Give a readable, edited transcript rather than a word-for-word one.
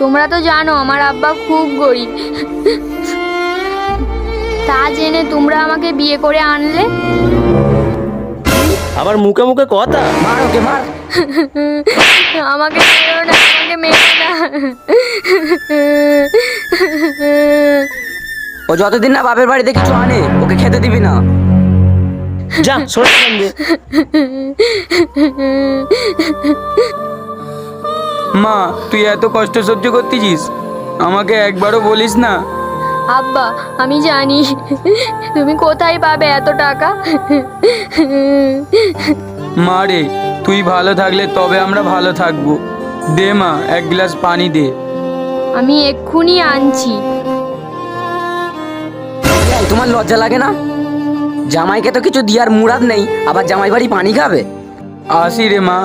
তোমরা তো জানো আমার আব্বা খুব গরিব, তা জেনে তোমরা আমাকে বিয়ে করে আনলে। আবার মুখে মুখে কথা। মার ওকে, মার। আমাকে মেরো না, আমাকে মেরো না। ও যতদিন না বাপের বাড়িতে কিছু আনে ওকে খেতে দিবি না। যা সরে এখান দিয়ে। মা, তুই এত কষ্ট সহ্য করতেছিস, আমাকে একবারও বলিস না? আব্বা, আমি জানি তুমি কোথায় পাবে এত টাকা। মা রে, তুই ভালো থাকলে তবে আমরা ভালো থাকবো। দে মা, এক গ্লাস পানি দে। আমি এক্ষুনি আনছি। এই, তোমার লজ্জা লাগে না? জামাইকে তো কিছু দিয়ার মুরাদ নেই, আবার জামাই বাড়ি পানি খাবে? আসি রে মা।